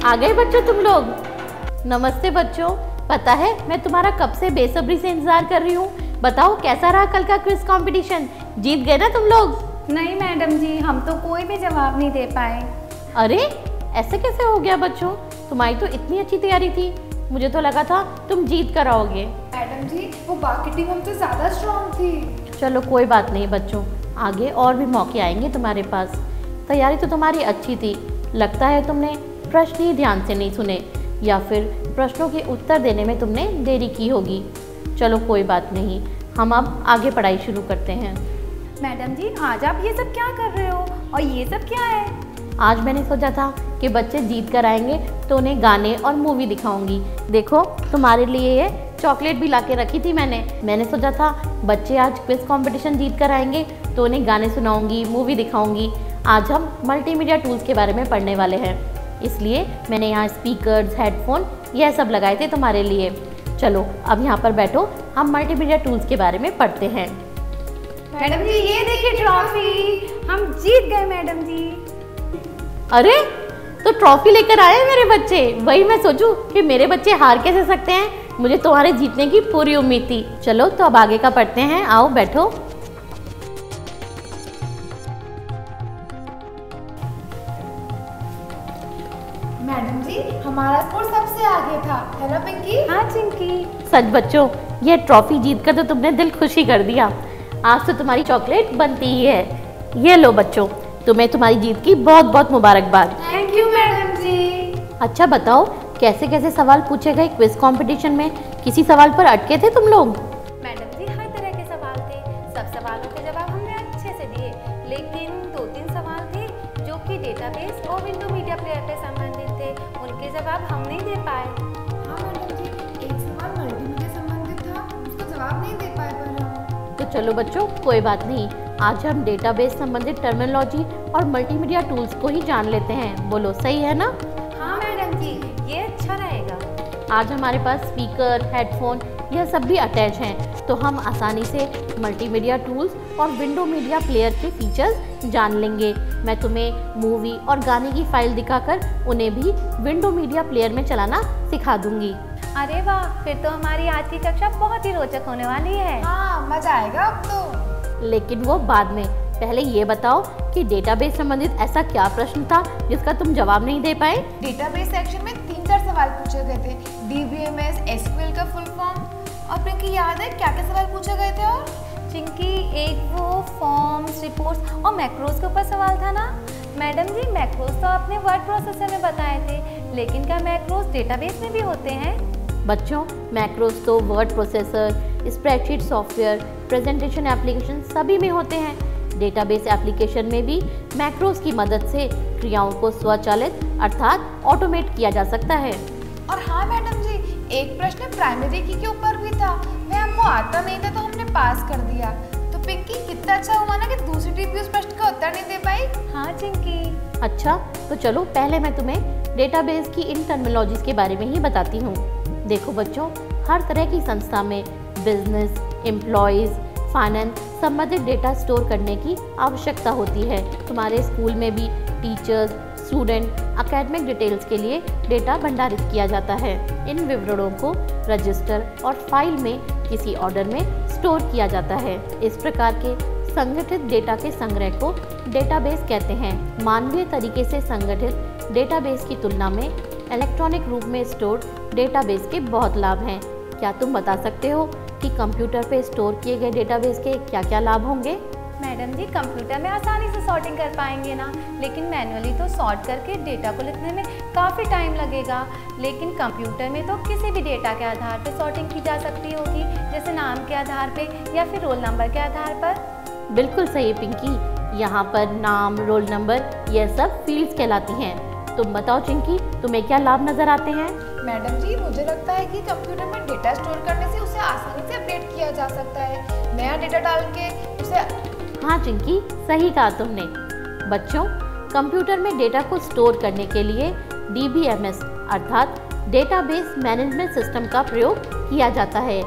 आ गए बच्चों तुम लोग। नमस्ते बच्चों, पता है मैं तुम्हारा कब से बेसब्री से इंतजार कर रही हूँ। बताओ कैसा रहा कल का क्विज कंपटीशन, जीत गए ना तुम लोग? नहीं मैडम जी, हम तो कोई भी जवाब नहीं दे पाए। अरे ऐसे कैसे हो गया बच्चों, तुम्हारी तो इतनी अच्छी तैयारी थी, मुझे तो लगा था तुम जीत कर आओगे। मैडम जी वो बाकी टीम हमसे ज़्यादा स्ट्रॉन्ग थी। चलो कोई बात नहीं बच्चों, आगे और भी मौके आएंगे तुम्हारे पास। तैयारी तो तुम्हारी अच्छी थी, लगता है तुमने प्रश्न ही ध्यान से नहीं सुने या फिर प्रश्नों के उत्तर देने में तुमने देरी की होगी। चलो कोई बात नहीं, हम अब आगे पढ़ाई शुरू करते हैं। मैडम जी आज आप ये सब क्या कर रहे हो और ये सब क्या है? आज मैंने सोचा था कि बच्चे जीत कर आएंगे तो उन्हें गाने और मूवी दिखाऊंगी। देखो तुम्हारे लिए ये चॉकलेट भी ला के रखी थी मैंने सोचा था बच्चे आज क्विज कंपटीशन जीत कर आएंगे तो उन्हें गाने सुनाऊंगी, मूवी दिखाऊंगी। आज हम मल्टीमीडिया टूल्स के बारे में पढ़ने वाले हैं, इसलिए मैंने यहाँ स्पीकर्स, हेडफोन यह सब लगाए थे तुम्हारे लिए। चलो अब यहाँ पर बैठो, हम मल्टीमीडिया टूल्स के बारे में पढ़ते हैं। मैडम जी ये देखिए ट्रॉफी, हम जीत गए मैडम जी। अरे तो ट्रॉफी लेकर आए मेरे बच्चे, वही मैं सोचूं कि मेरे बच्चे हार कैसे सकते हैं, मुझे तुम्हारे जीतने की पूरी उम्मीद थी। चलो तो अब आगे का पढ़ते हैं, आओ बैठो। मैडम जी हमारा स्कोर सबसे आगे था, है ना पिंकी? हाँ चिंकी। सच बच्चों, यह ट्रॉफी जीतकर तो तुमने दिल खुशी कर दिया। आज तो तुम्हारी चॉकलेट बनती ही है। ये लो बच्चों, तुम्हें तुम्हारी जीत की बहुत बहुत मुबारकबाद। थैंक यू मैडम जी। अच्छा बताओ कैसे कैसे सवाल पूछे गए क्विज कंपटीशन में, किसी सवाल पर अटके थे तुम लोग? मैडम जी हर तरह के सवाल थे, सब सवालों के जवाब हमने अच्छे से दिए, लेकिन 2-3 सवाल थे जो कि डेटाबेस और विंडो मीडिया प्लेयर पे संबंधित थे, उनके जवाब हम नहीं दे पाए। हाँ मैडम जी, एक सवाल मल्टीमीडिया संबंधित था, उसका जवाब नहीं दे पाए पर हम। तो चलो बच्चों कोई बात नहीं, आज हम डेटाबेस संबंधित टर्मिनोलॉजी और मल्टीमीडिया टूल्स को ही जान लेते हैं। बोलो सही है ना? हाँ मैडम जी ये अच्छा रहेगा। आज हमारे पास स्पीकर, हेडफोन यह सब भी अटैच हैं, तो हम आसानी से मल्टीमीडिया टूल्स और विंडो मीडिया प्लेयर के फीचर्स जान लेंगे। मैं तुम्हें मूवी और गाने की फाइल दिखाकर उन्हें भी विंडो मीडिया प्लेयर में चलाना सिखा दूंगी। अरे वाह, फिर तो हमारी आज की कक्षा बहुत ही रोचक होने वाली है। हाँ मजा आएगा अब तो। लेकिन वो बाद में, पहले ये बताओ कि डेटाबेस संबंधित ऐसा क्या प्रश्न था जिसका तुम जवाब नहीं दे पाए? डेटाबेस सेक्शन में 3-4 सवाल पूछे गए थे, DBMS, SQL का फुल फॉर्म। और पिंकी याद है क्या क्या सवाल पूछे गए थे? और चिंकी एक वो फॉर्म्स, रिपोर्ट्स और मैक्रोज के ऊपर सवाल था ना? मैडम जी मैक्रोज तो आपने वर्ड प्रोसेसर में बताए थे, लेकिन क्या मैक्रोज डेटाबेस में भी होते हैं? बच्चों मैक्रोज तो word processor, spreadsheet software, presentation application सभी में होते हैं। डेटाबेस एप्लीकेशन में भी मैक्रोज की मदद से क्रियाओं को स्वचालित अर्थात ऑटोमेट किया जा सकता है। और हाँ मैडम जी, एक प्रश्न प्राइमरी की के ऊपर भी था, वह हमको आता नहीं था तो हमने पास कर दिया। तो पिंकी कितना अच्छा हुआ ना कि दूसरी टीम भी उस प्रश्न का उत्तर नहीं दे पाई। हाँ चिंकी। अच्छा तो चलो पहले मैं तुम्हें डेटाबेस की इन टर्मिनोलॉजीज के बारे में ही बताती हूँ। देखो बच्चों, हर तरह की संस्था में बिजनेस, एम्प्लॉयज़, फाइनेंस संबंधित डेटा स्टोर करने की आवश्यकता होती है। तुम्हारे स्कूल में भी टीचर्स, स्टूडेंट, एकेडमिक डिटेल्स के लिए डेटा भंडारित किया जाता है। इन विवरणों को रजिस्टर और फाइल में किसी ऑर्डर में स्टोर किया जाता है। इस प्रकार के संगठित डेटा के संग्रह को डेटाबेस कहते हैं। मानवीय तरीके से संगठित डेटाबेस की तुलना में इलेक्ट्रॉनिक रूप में स्टोर डेटाबेस के बहुत लाभ हैं। क्या तुम बता सकते हो कि कंप्यूटर पे स्टोर किए गए डेटाबेस के क्या क्या लाभ होंगे? मैडम जी कंप्यूटर में आसानी से सॉर्टिंग कर पाएंगे ना, लेकिन मैनुअली तो सॉर्ट करके डेटा को लिखने में काफ़ी टाइम लगेगा। लेकिन कंप्यूटर में तो किसी भी डेटा के आधार पर सॉर्टिंग की जा सकती होगी, जैसे नाम के आधार पे या फिर रोल नंबर के आधार पर। बिल्कुल सही पिंकी, यहाँ पर नाम, रोल नंबर यह सब फील्ड्स कहलाती हैं। तुम बताओ चिंकी, तुम्हें क्या लाभ नजर आते हैं? मैडम जी मुझे लगता है कि कंप्यूटर में डेटा स्टोर करने से उसे आसानी से अपडेट किया जा सकता है, नया डेटा डाल के उसे। हाँ चिंकी सही कहा तुमने। बच्चों कंप्यूटर में डेटा को स्टोर करने के लिए DBMS अर्थात डेटाबेस मैनेजमेंट सिस्टम का प्रयोग किया जाता है।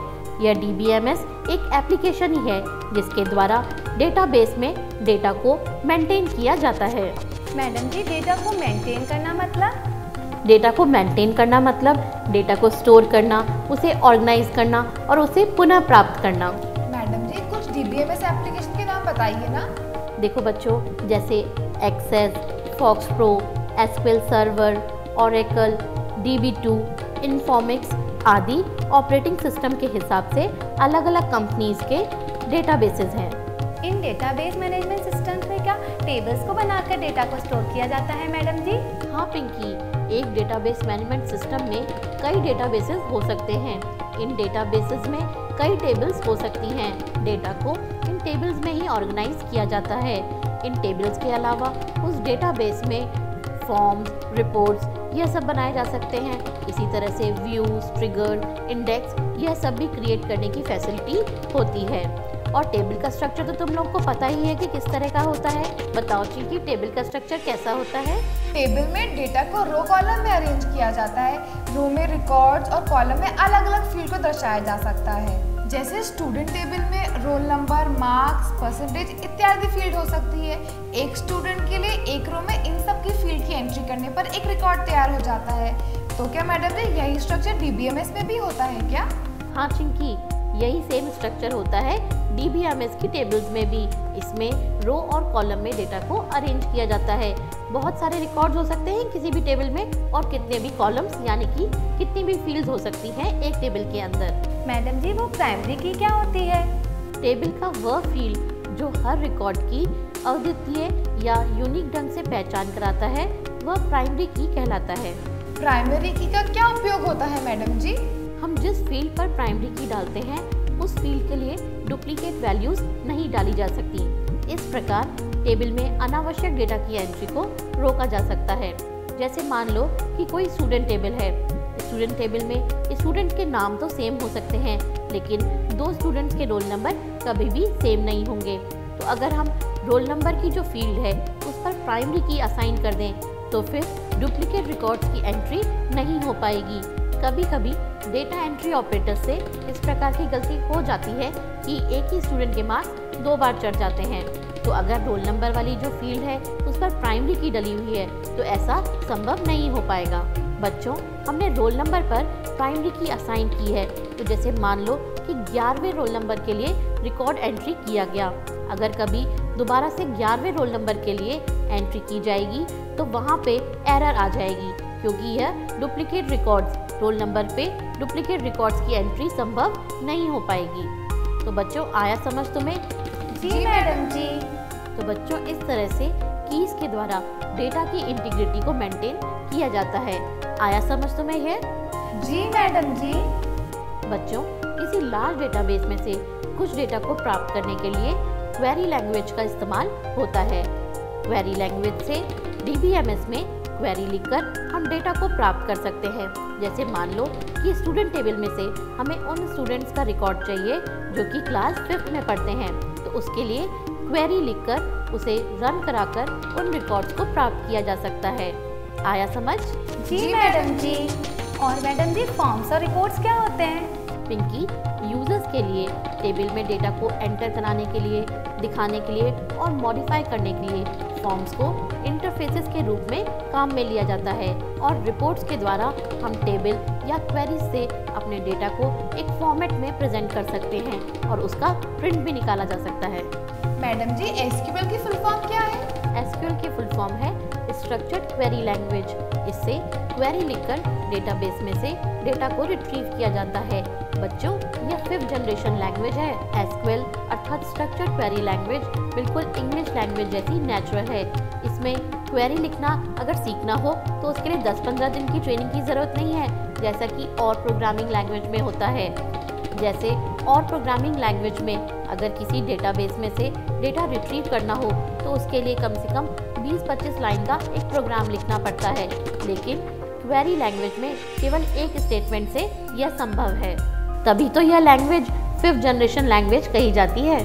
यह DBMS एक एप्लीकेशन ही है जिसके द्वारा डेटाबेस में डेटा को मेंटेन किया जाता है। मैडम जी डेटा को मेंटेन करना मतलब? डेटा को मेंटेन करना मतलब डेटा को स्टोर करना, उसे ऑर्गेनाइज करना और उसे पुनः प्राप्त करना। मैडम जी कुछ DBMS एप्लीकेशन के नाम बताइए ना। देखो बच्चों, जैसे Access, FoxPro, SQL Server, Oracle, DB2, Informix आदि ऑपरेटिंग सिस्टम के हिसाब से अलग अलग कंपनीज के डेटाबेसेस हैं। इन डेटाबेस मैनेजमेंट सिस्टम्स में क्या टेबल्स को बनाकर डेटा को स्टोर किया जाता है मैडम जी? हाँ पिंकी, एक डेटाबेस मैनेजमेंट सिस्टम में कई डेटाबेसेस हो सकते हैं। इन डेटाबेसेस में कई टेबल्स हो सकती हैं। डेटा को इन टेबल्स में ही ऑर्गेनाइज किया जाता है। इन टेबल्स के अलावा उस डेटाबेस में फॉर्म्स, रिपोर्ट्स यह सब बनाए जा सकते हैं। इसी तरह से व्यूज, ट्रिगर, इंडेक्स यह सब भी क्रिएट करने की फैसिलिटी होती है। और टेबल का स्ट्रक्चर तो तुम लोग को पता ही है कि किस तरह का होता है। बताओ चिंकी, टेबल का स्ट्रक्चर कैसा होता है? टेबल में डेटा को रो कॉलम में अरेंज किया जाता है। रो में रिकॉर्ड्स और कॉलम में अलग अलग फील्ड को दर्शाया जा सकता है। जैसे स्टूडेंट टेबल में रोल नंबर, मार्क्स, परसेंटेज इत्यादि फील्ड हो सकती है। एक स्टूडेंट के लिए एक रो में इन सब की फील्ड की एंट्री करने पर एक रिकॉर्ड तैयार हो जाता है। तो क्या मैडम जी यही स्ट्रक्चर DBMS में भी होता है क्या? हाँ चिंकी, यही सेम स्ट्रक्चर होता है DBMS की टेबल्स में भी। इसमें रो और कॉलम में डेटा को अरेंज किया जाता है। बहुत सारे रिकॉर्ड्स हो सकते हैं किसी भी टेबल में और कितने भी कॉलम्स यानी कि कितनी भी फील्ड्स हो सकती हैं एक टेबल के अंदर। मैडम जी वो प्राइमरी की क्या होती है? टेबल का वह फील्ड जो हर रिकॉर्ड की अद्वितीय या यूनिक ढंग से पहचान कराता है वह प्राइमरी की कहलाता है। प्राइमरी की का क्या उपयोग होता है मैडम जी? हम जिस फील्ड पर प्राइमरी की डालते हैं उस फील्ड के लिए डुप्लीकेट वैल्यूज नहीं डाली जा सकती। इस प्रकार टेबल में अनावश्यक डेटा की एंट्री को रोका जा सकता है। जैसे मान लो कि कोई स्टूडेंट टेबल है। स्टूडेंट टेबल में स्टूडेंट के नाम तो सेम हो सकते हैं लेकिन दो स्टूडेंट्स के रोल नंबर कभी भी सेम नहीं होंगे। तो अगर हम रोल नंबर की जो फील्ड है उस पर प्राइमरी की असाइन कर दें तो फिर डुप्लीकेट रिकॉर्ड्स की एंट्री नहीं हो पाएगी। कभी कभी डेटा एंट्री ऑपरेटर से इस प्रकार की गलती हो जाती है कि एक ही स्टूडेंट के मार्क्स 2 बार चढ़ जाते हैं। तो अगर रोल नंबर वाली जो फील्ड है उस पर प्राइमरी की डली हुई है तो ऐसा संभव नहीं हो पाएगा। बच्चों, हमने रोल नंबर पर प्राइमरी की असाइन की है। तो जैसे मान लो कि 11वें रोल नंबर के लिए रिकॉर्ड एंट्री किया गया। अगर कभी दोबारा से 11वें रोल नंबर के लिए एंट्री की जाएगी तो वहाँ पे एरर आ जाएगी क्योंकि यह डुप्लीकेट रिकॉर्ड्स रोल नंबर पे डुप्लीकेट रिकॉर्ड्स की एंट्री संभव नहीं हो पाएगी। तो बच्चों आया समझ तुम्हें? जी मैडम जी। तो बच्चों इस तरह से कीज के द्वारा डेटा की इंटीग्रिटी को मेंटेन किया जाता है। आया समझ तुम्हें है? जी मैडम जी। बच्चों किसी लार्ज डेटाबेस में से कुछ डेटा को प्राप्त करने के लिए क्वेरी लैंग्वेज का इस्तेमाल होता है। क्वेरी लैंग्वेज से DBMS में क्वेरी लिखकर हम डेटा को प्राप्त कर सकते हैं। जैसे मान लो कि स्टूडेंट टेबल में से हमें उन स्टूडेंट्स का रिकॉर्ड चाहिए जो कि क्लास 5th में पढ़ते हैं। तो उसके लिए क्वेरी लिखकर उसे रन कराकर उन रिकॉर्ड्स को प्राप्त किया जा सकता है। आया समझ? जी मैडम जी। और मैडम जी फॉर्म्स और रिपोर्ट्स क्या होते हैं? पिंकी, यूजर्स के लिए टेबल में डेटा को एंटर कराने के लिए, दिखाने के लिए और मॉडिफाई करने के लिए फॉर्म्स को इंटरफेसेस के रूप में काम में लिया जाता है और रिपोर्ट्स के द्वारा हम टेबल या क्वेरीज से अपने डेटा को एक फॉर्मेट में प्रेजेंट कर सकते हैं और उसका प्रिंट भी निकाला जा सकता है। मैडम जी SQL की फुल फॉर्म क्या है? SQL की फुल फॉर्म है स्ट्रक्चर्ड क्वेरी लैंग्वेज। इससे क्वेरी लिखकर डेटाबेस में से डेटा को रिट्रीव किया जाता है। बच्चों यह 5th जनरेशन लैंग्वेज है। SQL अर्थात स्ट्रक्चर्ड क्वेरी लैंग्वेज बिल्कुल इंग्लिश लैंग्वेज जैसी नेचुरल है। इसमें क्वेरी लिखना अगर सीखना हो तो उसके लिए 10-15 दिन की ट्रेनिंग की ज़रूरत नहीं है जैसा कि और प्रोग्रामिंग लैंग्वेज में होता है। जैसे और प्रोग्रामिंग लैंग्वेज में अगर किसी डेटाबेस में से डेटा रिट्रीव करना हो तो उसके लिए कम से कम 20-25 लाइन का एक प्रोग्राम लिखना पड़ता है, लेकिन क्वेरी लैंग्वेज में केवल एक स्टेटमेंट से यह संभव है। तभी तो यह लैंग्वेज 5th जनरेशन लैंग्वेज कही जाती है।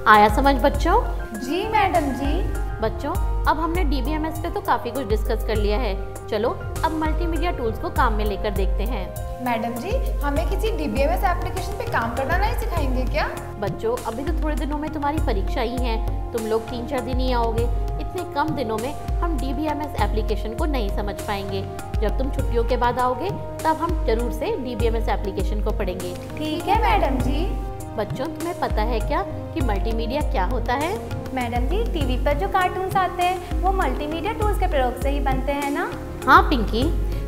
आया समझ बच्चों? जी मैडम जी। बच्चों, अब हमने DBMS पे तो काफ़ी कुछ डिस्कस कर लिया है। चलो अब मल्टीमीडिया टूल्स को काम में लेकर देखते हैं। मैडम जी, हमें किसी DBMS एप्लीकेशन पे काम करना नहीं सिखाएंगे क्या? बच्चों, अभी तो थोड़े दिनों में तुम्हारी परीक्षा ही है, तुम लोग 3-4 दिन ही आओगे। इतने कम दिनों में हम DBMS एप्लीकेशन को नहीं समझ पाएंगे। जब तुम छुट्टियों के बाद आओगे तब हम जरूर से DBMS एप्लीकेशन को पढ़ेंगे। ठीक है मैडम जी। बच्चों, तुम्हें पता है क्या कि मल्टीमीडिया क्या होता है? मैडम जी, टीवी पर जो कार्टून्स आते हैं वो मल्टीमीडिया टूल्स के प्रयोग से ही बनते हैं ना? हाँ पिंकी।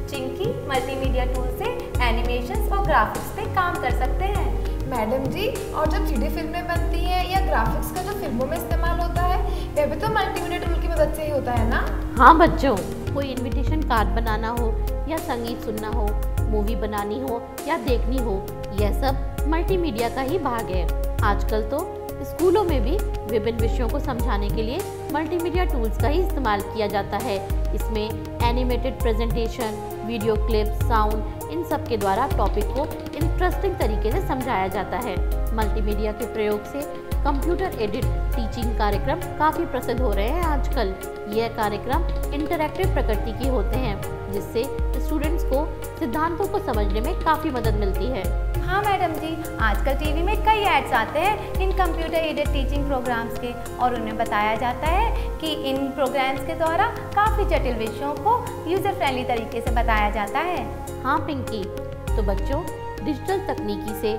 चिंकी, मल्टीमीडिया टूल से एनिमेशंस और ग्राफिक्स पे काम कर सकते हैं। मैडम जी, और जो 3D फिल्में बनती हैं या ग्राफिक्स का जो फिल्मों में इस्तेमाल होता है वह भी तो मल्टीमीडिया टूल की मदद से ही होता है ना? हाँ बच्चों, कोई इनविटेशन कार्ड बनाना हो या संगीत सुनना हो, मूवी बनानी हो या देखनी हो, यह सब मल्टीमीडिया का ही भाग है। आजकल तो स्कूलों में भी विभिन्न विषयों को समझाने के लिए मल्टीमीडिया टूल्स का ही इस्तेमाल किया जाता है। इसमें animated presentation, video clip, sound, इन सब के द्वारा टॉपिक को इंटरेस्टिंग तरीके से समझाया जाता है। मल्टीमीडिया के प्रयोग से कंप्यूटर एडेड टीचिंग कार्यक्रम काफ़ी प्रसिद्ध हो रहे हैं आजकल। यह कार्यक्रम इंटरैक्टिव प्रकृति के होते हैं, जिससे स्टूडेंट्स को सिद्धांतों को समझने में काफ़ी मदद मिलती है। हाँ मैडम जी, आजकल टीवी में कई एड्स आते हैं in computer aided teaching programs के, और उन्हें बताया जाता है कि इन प्रोग्राम्स के द्वारा काफ़ी जटिल विषयों को यूज़र फ्रेंडली तरीके से बताया जाता है। हाँ पिंकी, तो बच्चों, डिजिटल तकनीकी से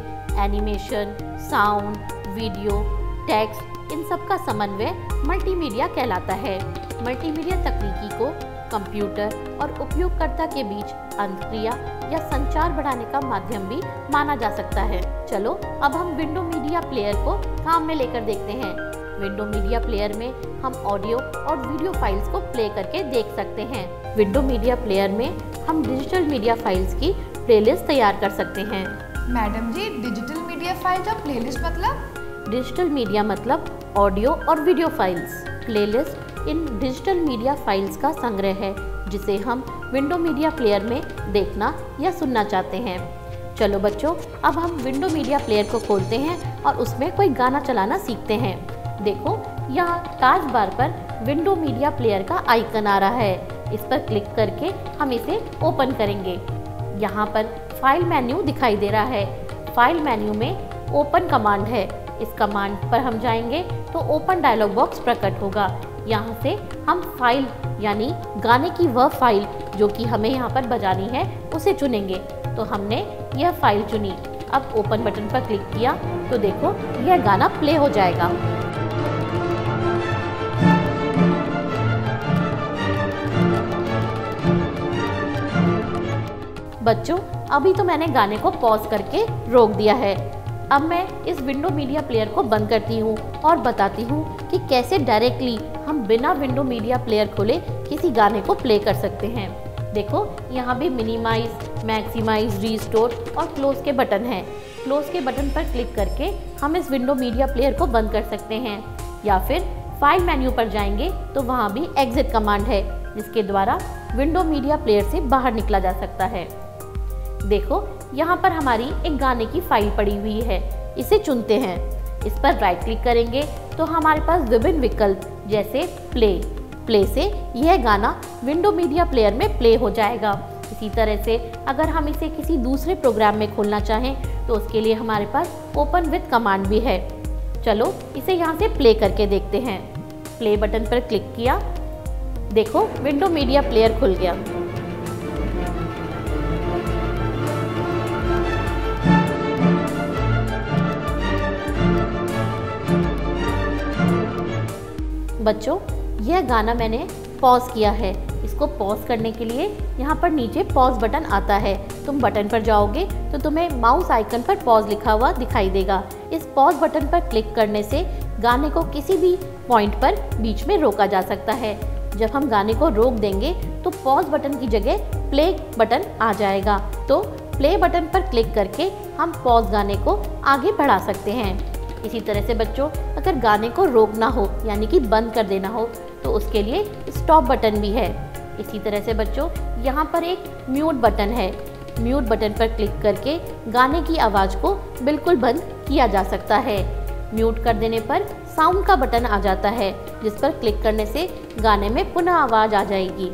एनिमेशन, साउंड, वीडियो, टेक्स्ट, इन सब का समन्वय मल्टीमीडिया कहलाता है। मल्टीमीडिया तकनीकी को कंप्यूटर और उपयोगकर्ता के बीच अंतक्रिया या संचार बढ़ाने का माध्यम भी माना जा सकता है। चलो अब हम विंडो मीडिया प्लेयर को काम में लेकर देखते हैं। विंडो मीडिया प्लेयर में हम ऑडियो और वीडियो फाइल्स को प्ले करके देख सकते हैं। विंडो मीडिया प्लेयर में हम डिजिटल मीडिया फाइल्स की प्लेलिस्ट तैयार कर सकते हैं। मैडम जी, डिजिटल मीडिया फाइल और प्लेलिस्ट मतलब? डिजिटल मीडिया मतलब ऑडियो और वीडियो फाइल्स। प्लेलिस्ट इन डिजिटल मीडिया फाइल्स का संग्रह है, जिसे हम विंडो मीडिया प्लेयर में देखना या सुनना चाहते हैं। चलो बच्चों, अब हम विंडो मीडिया प्लेयर को खोलते हैं और उसमें कोई गाना चलाना सीखते हैं। देखो, यहाँ टास्क बार पर विंडो मीडिया प्लेयर का आइकन आ रहा है। इस पर क्लिक करके हम इसे ओपन करेंगे। यहाँ पर फाइल मेन्यू दिखाई दे रहा है। फाइल मेन्यू में ओपन कमांड है। इस कमांड पर हम जाएंगे तो ओपन डायलॉग बॉक्स प्रकट होगा। यहाँ से हम फाइल यानी गाने की वह फाइल जो कि हमें यहाँ पर बजानी है उसे चुनेंगे। तो हमने यह फाइल चुनी। अब ओपन बटन पर क्लिक किया तो देखो यह गाना प्ले हो जाएगा। बच्चों, अभी तो मैंने गाने को पॉज करके रोक दिया है। अब मैं इस विंडो मीडिया प्लेयर को बंद करती हूँ और बताती हूँ कि कैसे डायरेक्टली हम बिना विंडो मीडिया प्लेयर खोले किसी गाने को प्ले कर सकते हैं। देखो, यहाँ भी मिनिमाइज, मैक्सिमाइज, रीस्टोर और क्लोज के बटन हैं। क्लोज के बटन पर क्लिक करके हम इस विंडो मीडिया प्लेयर को बंद कर सकते हैं, या फिर फाइल मेन्यू पर जाएंगे तो वहाँ भी एग्जिट कमांड है, जिसके द्वारा विंडो मीडिया प्लेयर से बाहर निकला जा सकता है। देखो, यहाँ पर हमारी एक गाने की फाइल पड़ी हुई है। इसे चुनते हैं। इस पर राइट क्लिक करेंगे तो हमारे पास विभिन्न विकल्प जैसे प्ले से यह गाना विंडो मीडिया प्लेयर में प्ले हो जाएगा। इसी तरह से अगर हम इसे किसी दूसरे प्रोग्राम में खोलना चाहें तो उसके लिए हमारे पास ओपन विद कमांड भी है। चलो इसे यहाँ से प्ले करके देखते हैं। प्ले बटन पर क्लिक किया, देखो विंडो मीडिया प्लेयर खुल गया। बच्चों, यह गाना मैंने पॉज किया है। इसको पॉज करने के लिए यहाँ पर नीचे पॉज बटन आता है। तुम बटन पर जाओगे तो तुम्हें माउस आइकन पर पॉज लिखा हुआ दिखाई देगा। इस पॉज बटन पर क्लिक करने से गाने को किसी भी पॉइंट पर बीच में रोका जा सकता है। जब हम गाने को रोक देंगे तो पॉज बटन की जगह प्ले बटन आ जाएगा। तो प्ले बटन पर क्लिक करके हम पॉज गाने को आगे बढ़ा सकते हैं। इसी तरह से बच्चों, अगर गाने को रोकना हो यानी कि बंद कर देना हो तो उसके लिए स्टॉप बटन भी है। इसी तरह से बच्चों, यहाँ पर एक म्यूट बटन है। म्यूट बटन पर क्लिक करके गाने की आवाज़ को बिल्कुल बंद किया जा सकता है। म्यूट कर देने पर साउंड का बटन आ जाता है, जिस पर क्लिक करने से गाने में पुनः आवाज़ आ जाएगी।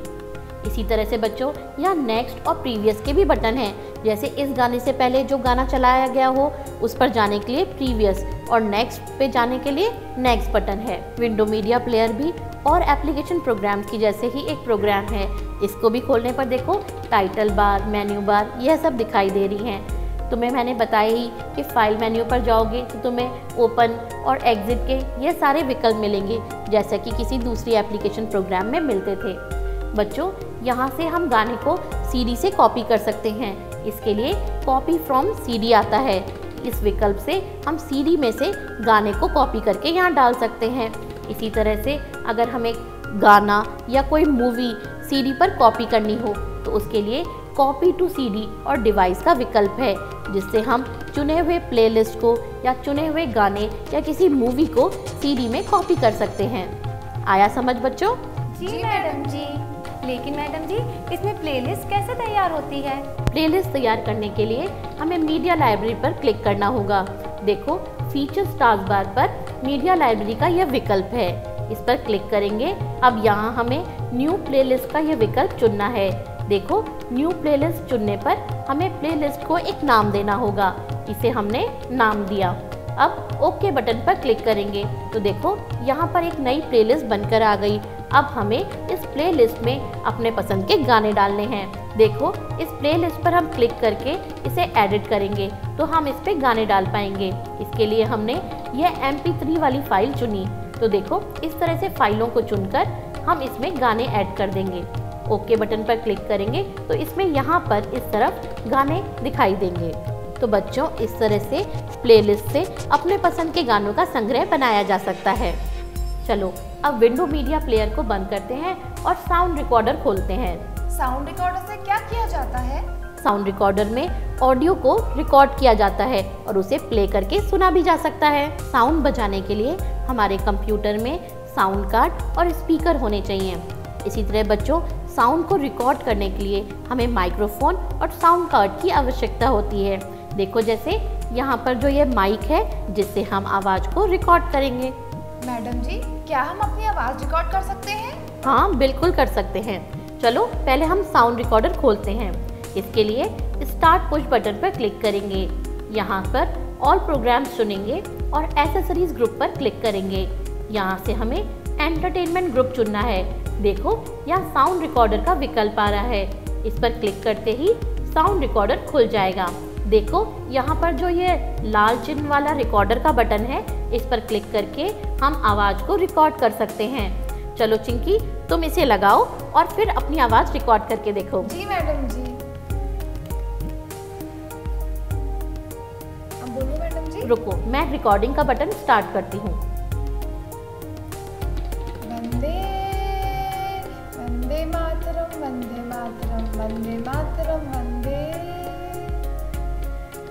इसी तरह से बच्चों यहाँ नेक्स्ट और प्रीवियस के भी बटन हैं। जैसे इस गाने से पहले जो गाना चलाया गया हो उस पर जाने के लिए प्रीवियस और नेक्स्ट पे जाने के लिए नेक्स्ट बटन है। विंडो मीडिया प्लेयर भी और एप्लीकेशन प्रोग्राम की जैसे ही एक प्रोग्राम है। इसको भी खोलने पर देखो टाइटल बार, मेन्यू बार यह सब दिखाई दे रही हैं। तुम्हें मैंने बताया ही कि फाइल मेन्यू पर जाओगे तो तुम्हें ओपन और एग्जिट के ये सारे विकल्प मिलेंगे, जैसा कि किसी दूसरी एप्लीकेशन प्रोग्राम में मिलते थे। बच्चों यहाँ से हम गाने को सीडी से कॉपी कर सकते हैं। इसके लिए कॉपी फ्रॉम सीडी आता है। इस विकल्प से हम सीडी में से गाने को कॉपी करके यहाँ डाल सकते हैं। इसी तरह से अगर हमें गाना या कोई मूवी सीडी पर कॉपी करनी हो तो उसके लिए कॉपी टू सीडी और डिवाइस का विकल्प है, जिससे हम चुने हुए प्लेलिस्ट को या चुने हुए गाने या किसी मूवी को सीडी में कॉपी कर सकते हैं। आया समझ बच्चों? जी मैडम जी। लेकिन मैडम जी इसमें प्लेलिस्ट कैसे तैयार होती है? प्लेलिस्ट तैयार करने के लिए हमें मीडिया लाइब्रेरी पर क्लिक करना होगा। देखो फीचर्स टास्क बार पर मीडिया लाइब्रेरी का यह विकल्प है, इस पर क्लिक करेंगे। अब यहाँ हमें न्यू प्लेलिस्ट का यह विकल्प चुनना है। देखो न्यू प्लेलिस्ट चुनने पर हमें प्लेलिस्ट को एक नाम देना होगा। इसे हमने नाम दिया। अब ओके बटन पर क्लिक करेंगे तो देखो यहाँ पर एक नई प्लेलिस्ट बनकर आ गई। अब हमें इस प्लेलिस्ट में अपने पसंद के गाने डालने हैं। देखो इस प्लेलिस्ट पर हम क्लिक करके इसे एडिट करेंगे तो हम इस पे गाने डाल पाएंगे। इसके लिए हमने यह MP3 वाली फाइल चुनी। तो देखो इस तरह से फाइलों को चुनकर हम इसमें गाने ऐड कर देंगे। ओके बटन पर क्लिक करेंगे तो इसमें यहाँ पर इस तरफ गाने दिखाई देंगे। तो बच्चों इस तरह से प्लेलिस्ट से अपने पसंद के गानों का संग्रह बनाया जा सकता है। चलो अब विंडो मीडिया प्लेयर को बंद करते हैं और साउंड रिकॉर्डर खोलते हैं। साउंड रिकॉर्डर से क्या किया जाता है? साउंड रिकॉर्डर में ऑडियो को रिकॉर्ड किया जाता है और उसे प्ले करके सुना भी जा सकता है। साउंड बजाने के लिए हमारे कंप्यूटर में साउंड कार्ड और स्पीकर होने चाहिए। इसी तरह बच्चों साउंड को रिकॉर्ड करने के लिए हमें माइक्रोफोन और साउंड कार्ड की आवश्यकता होती है। देखो जैसे यहाँ पर जो ये माइक है जिससे हम आवाज़ को रिकॉर्ड करेंगे। मैडम जी क्या हम अपनी आवाज़ रिकॉर्ड कर सकते हैं? हाँ बिल्कुल कर सकते हैं। चलो पहले हम साउंड रिकॉर्डर खोलते हैं। इसके लिए स्टार्ट पुश बटन पर क्लिक करेंगे। यहाँ पर ऑल प्रोग्राम्स चुनेंगे और एसेसरीज ग्रुप पर क्लिक करेंगे। यहाँ से हमें एंटरटेनमेंट ग्रुप चुनना है। देखो यहाँ साउंड रिकॉर्डर का विकल्प आ रहा है। इस पर क्लिक करते ही साउंड रिकॉर्डर खुल जाएगा। देखो यहाँ पर जो ये लाल चिन्ह वाला रिकॉर्डर का बटन है इस पर क्लिक करके हम आवाज़ को रिकॉर्ड कर सकते हैं। चलो चिंकी तुम इसे लगाओ और फिर अपनी आवाज़ रिकॉर्ड करके देखो। जी मैडम जी। अब बोलो मैडम जी। रुको मैं रिकॉर्डिंग का बटन स्टार्ट करती हूँ। वंदे वंदे मातरम वंदे मातरम वंदे मातरम वंदे।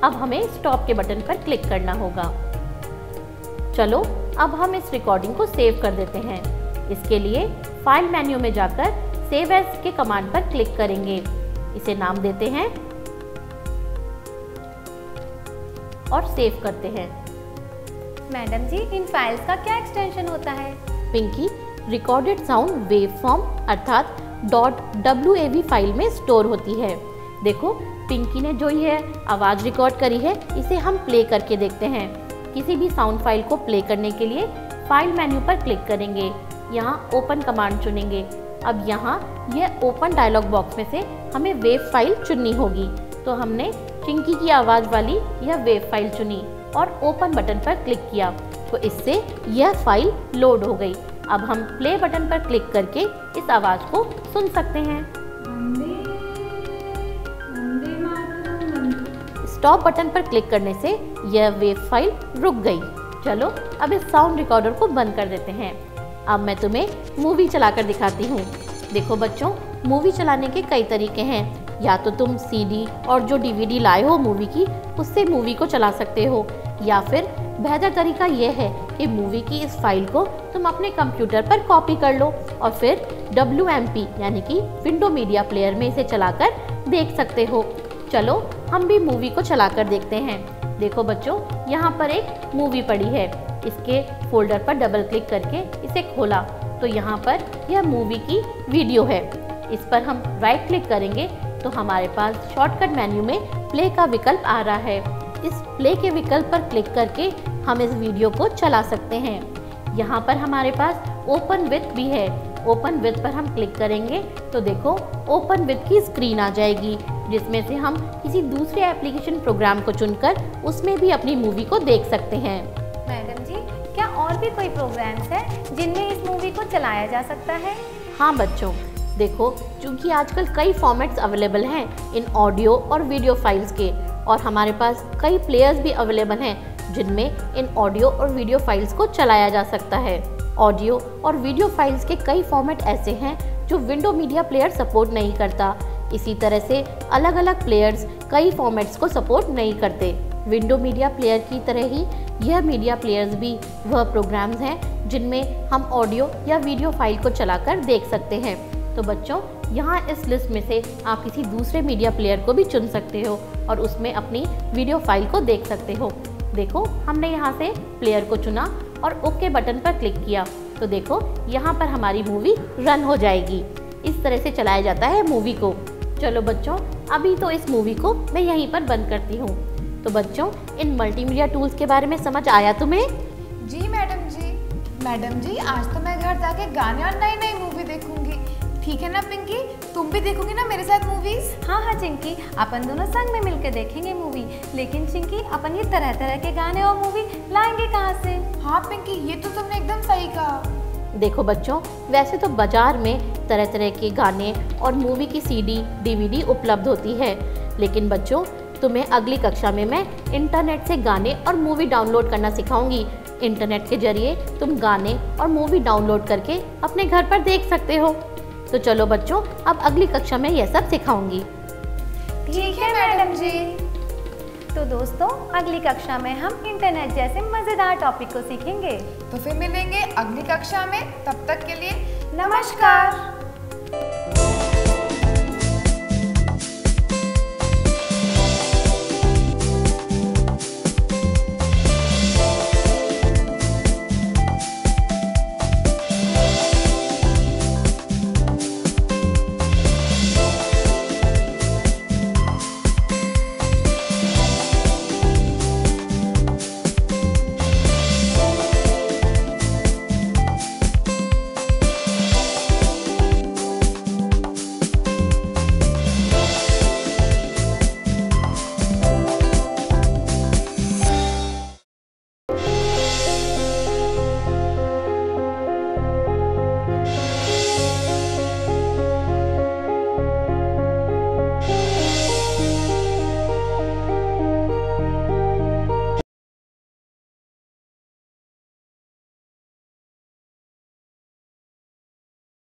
अब हमें स्टॉप के बटन पर क्लिक करना होगा। चलो अब हम इस रिकॉर्डिंग को सेव कर देते हैं। इसके लिए फाइल मेन्यू में जाकर सेव एज के कमांड पर क्लिक करेंगे। इसे नाम देते हैं और सेव करते हैं। मैडम जी इन फाइल्स का क्या एक्सटेंशन होता है? Pinky recorded sound wave form अर्थात .wav फाइल में स्टोर होती है। देखो पिंकी ने जो ये आवाज़ रिकॉर्ड करी है इसे हम प्ले करके देखते हैं। किसी भी साउंड फाइल को प्ले करने के लिए फाइल मेन्यू पर क्लिक करेंगे। यहाँ ओपन कमांड चुनेंगे। अब यहाँ यह ओपन डायलॉग बॉक्स में से हमें वेव फाइल चुननी होगी। तो हमने चिंकी की आवाज़ वाली यह वेव फाइल चुनी और ओपन बटन पर क्लिक किया तो इससे यह फाइल लोड हो गई। अब हम प्ले बटन पर क्लिक करके इस आवाज़ को सुन सकते हैं। स्टॉप बटन पर क्लिक करने से यह वेव फाइल रुक गई। चलो अब इस साउंड रिकॉर्डर को बंद कर देते हैं। अब मैं तुम्हें मूवी चलाकर दिखाती हूँ। देखो बच्चों मूवी चलाने के कई तरीके हैं। या तो तुम CD और जो DVD लाए हो मूवी की उससे मूवी को चला सकते हो, या फिर बेहतर तरीका यह है कि मूवी की इस फाइल को तुम अपने कंप्यूटर पर कॉपी कर लो और फिर WMP यानी कि विंडो मीडिया प्लेयर में इसे चलाकर देख सकते हो। चलो हम भी मूवी को चलाकर देखते हैं। देखो बच्चों यहाँ पर एक मूवी पड़ी है। इसके फोल्डर पर डबल क्लिक करके इसे खोला तो यहाँ पर यह मूवी की वीडियो है। इस पर हम राइट क्लिक करेंगे तो हमारे पास शॉर्टकट मेन्यू में प्ले का विकल्प आ रहा है। इस प्ले के विकल्प पर क्लिक करके हम इस वीडियो को चला सकते हैं। यहाँ पर हमारे पास ओपन विथ भी है। ओपन विथ पर हम क्लिक करेंगे तो देखो ओपन विथ की स्क्रीन आ जाएगी, जिसमें से हम किसी दूसरे एप्लीकेशन प्रोग्राम को चुनकर उसमें भी अपनी मूवी को देख सकते हैं। मैडम जी, क्या और भी कोई प्रोग्राम्स हैं जिनमें इस मूवी को चलाया जा सकता है? हाँ बच्चों, देखो चूँकि आजकल कई फॉर्मेट्स अवेलेबल हैं इन ऑडियो और वीडियो फाइल्स के, और हमारे पास कई प्लेयर्स भी अवेलेबल हैं जिनमें इन ऑडियो और वीडियो फाइल्स को चलाया जा सकता है। ऑडियो और वीडियो फाइल्स के कई फॉर्मेट ऐसे हैं जो विंडो मीडिया प्लेयर सपोर्ट नहीं करता। इसी तरह से अलग अलग प्लेयर्स कई फॉर्मेट्स को सपोर्ट नहीं करते। विंडो मीडिया प्लेयर की तरह ही यह मीडिया प्लेयर्स भी वह प्रोग्राम्स हैं जिनमें हम ऑडियो या वीडियो फाइल को चलाकर देख सकते हैं। तो बच्चों, यहाँ इस लिस्ट में से आप किसी दूसरे मीडिया प्लेयर को भी चुन सकते हो और उसमें अपनी वीडियो फाइल को देख सकते हो। देखो हमने यहाँ से प्लेयर को चुना और ओके बटन पर क्लिक किया तो देखो यहाँ पर हमारी मूवी रन हो जाएगी। इस तरह से चलाया जाता है मूवी को। चलो बच्चों, अभी तो इस मूवी को मैं यहीं पर बंद करती हूँ। तो बच्चों, इन मल्टीमीडिया टूल्स के बारे में समझ आया तुम्हें? जी मैडम जी। मैडम जी, आज तो मैं घर जाके गाने और नई नई मूवी देखूंगी। ठीक है ना पिंकी, तुम भी देखोगी ना मेरे साथ मूवीज? हाँ हाँ चिंकी, अपन दोनों संग में मिलकर देखेंगे मूवी। लेकिन चिंकी, अपन ये तरह तरह के गाने और मूवी लाएंगे कहाँ से? हाँ पिंकी, ये तो तुमने एकदम सही कहा। देखो बच्चों, वैसे तो बाजार में तरह तरह के गाने और मूवी की CD, DVD उपलब्ध होती है, लेकिन बच्चों तुम्हें अगली कक्षा में मैं इंटरनेट से गाने और मूवी डाउनलोड करना सिखाऊंगी। इंटरनेट के जरिए तुम गाने और मूवी डाउनलोड करके अपने घर पर देख सकते हो। तो चलो बच्चों, अब अगली कक्षा में यह सब सिखाऊंगी। ठीक है मैडम जी। तो दोस्तों, अगली कक्षा में हम इंटरनेट जैसे मजेदार टॉपिक को सीखेंगे। तो फिर मिलेंगे अगली कक्षा में, तब तक के लिए नमस्कार।